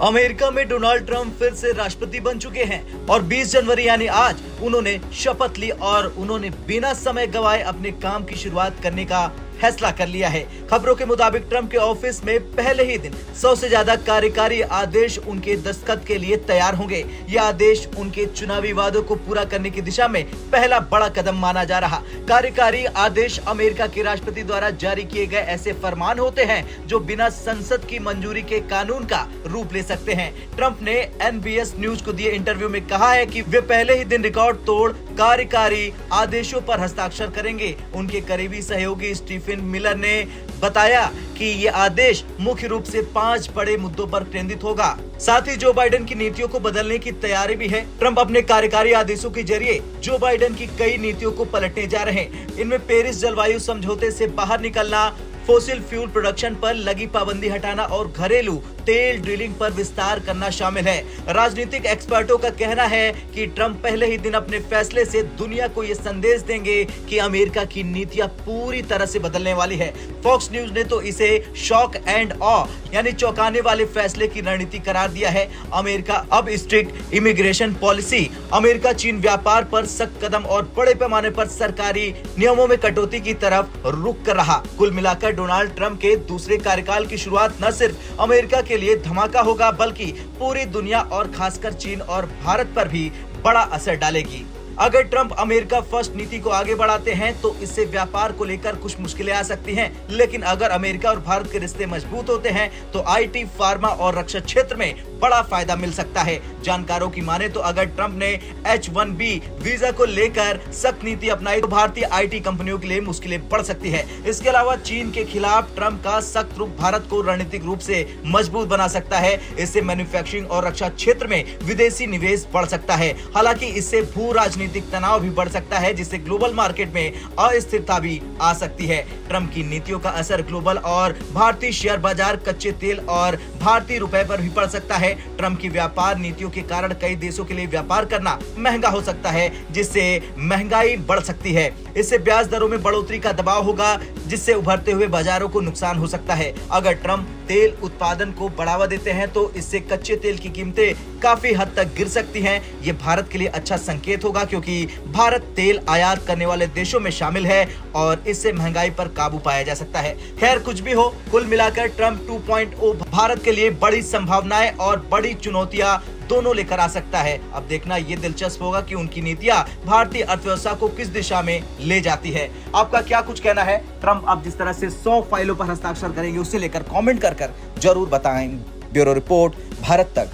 America में Donald Trump फिर से राष्ट्रपति बन चुके हैं और 20 जनवरी यानी आज उन्होंने शपथ ली और उन्होंने बिना समय गवाए अपने काम की शुरुआत करने का फैसला कर लिया है। खबरों के मुताबिक ट्रंप के ऑफिस में पहले ही दिन 100 से ज्यादा कार्यकारी आदेश उनके दस्तखत के लिए तैयार होंगे। यह आदेश उनके चुनावी वादों को पूरा करने की दिशा में पहला बड़ा कदम माना जा रहा। कार्यकारी आदेश अमेरिका के राष्ट्रपति द्वारा जारी किए गए ऐसे फरमान होते हैं जो बिना संसद की मंजूरी के कानून का रूप ले सकते हैं। ट्रंप ने NBC न्यूज को दिए इंटरव्यू में कहा है कि वे पहले ही दिन रिकॉर्ड तोड़ कार्यकारी आदेशों पर हस्ताक्षर करेंगे। उनके करीबी सहयोगी स्टीफन मिलर ने बताया कि ये आदेश मुख्य रूप से 5 बड़े मुद्दों पर केंद्रित होगा। साथ ही जो बाइडेन की नीतियों को बदलने की तैयारी भी है। ट्रंप अपने कार्यकारी आदेशों के जरिए जो बाइडेन की कई नीतियों को पलटने जा रहे हैं। इनमें पेरिस जलवायु समझौते से बाहर निकलना, फोसिल फ्यूल प्रोडक्शन पर लगी पाबंदी हटाना और घरेलू तेल ड्रिलिंग पर विस्तार करना शामिल है। राजनीतिक एक्सपर्टों का कहना है कि ट्रंप पहले ही दिन अपने फैसले से दुनिया को ये संदेश देंगे कि अमेरिका की नीतियां पूरी तरह से बदलने वाली है। फॉक्स न्यूज ने तो इसे शॉक एंड ऑ यानी चौंकाने वाले फैसले की रणनीति करार दिया है। अमेरिका अब स्ट्रिक्ट इमिग्रेशन पॉलिसी, अमेरिका चीन व्यापार पर सख्त कदम और बड़े पैमाने पर सरकारी नियमों में कटौती की तरफ रुख कर रहा। कुल मिलाकर डोनाल्ड ट्रंप के दूसरे कार्यकाल की शुरुआत न सिर्फ अमेरिका के लिए धमाका होगा बल्कि पूरी दुनिया और खासकर चीन और भारत पर भी बड़ा असर डालेगी। अगर ट्रंप अमेरिका फर्स्ट नीति को आगे बढ़ाते हैं तो इससे व्यापार को लेकर कुछ मुश्किलें आ सकती हैं, लेकिन अगर अमेरिका और भारत के रिश्ते मजबूत होते हैं तो IT, फार्मा और रक्षा क्षेत्र में बड़ा फायदा मिल सकता है। जानकारों की माने तो अगर ट्रंप ने H-1B वीजा को लेकर सख्त नीति अपनाई तो भारतीय IT कंपनियों के लिए मुश्किलें बढ़ सकती है। इसके अलावा चीन के खिलाफ ट्रंप का सख्त रुख भारत को रणनीतिक रूप से मजबूत बना सकता है। इससे मैन्युफैक्चरिंग और रक्षा क्षेत्र में विदेशी निवेश बढ़ सकता है। हालांकि इससे भू राजनीतिक तनाव भी बढ़ सकता है, जिससे ग्लोबल मार्केट में अस्थिरता भी आ सकती है। ट्रंप की नीतियों का असर ग्लोबल और भारतीय शेयर बाजार, कच्चे तेल और भारतीय रुपए पर भी पड़ सकता है। ट्रंप की व्यापार नीतियों के कारण कई देशों के लिए व्यापार करना महंगा हो सकता है, जिससे महंगाई बढ़ सकती है। इससे ब्याज दरों में बढ़ोतरी का दबाव होगा, जिससे उभरते हुए बाजारों को नुकसान हो सकता है। अगर ट्रंप तेल उत्पादन को बढ़ावा देते हैं तो इससे कच्चे तेल की कीमतें काफी हद तक गिर सकती हैं। ये भारत के लिए अच्छा संकेत होगा क्योंकि भारत तेल आयात करने वाले देशों में शामिल है और इससे महंगाई पर काबू पाया जा सकता है। खैर कुछ भी हो, कुल मिलाकर ट्रंप 2.0 भारत के लिए बड़ी संभावनाएं और बड़ी चुनौतियां दोनों लेकर आ सकता है। अब देखना ये दिलचस्प होगा कि उनकी नीतियां भारतीय अर्थव्यवस्था को किस दिशा में ले जाती है। आपका क्या कुछ कहना है? ट्रंप अब जिस तरह से 100 फाइलों पर हस्ताक्षर करेंगे उससे लेकर कमेंट कर जरूर बताएं। ब्यूरो रिपोर्ट, भारत तक।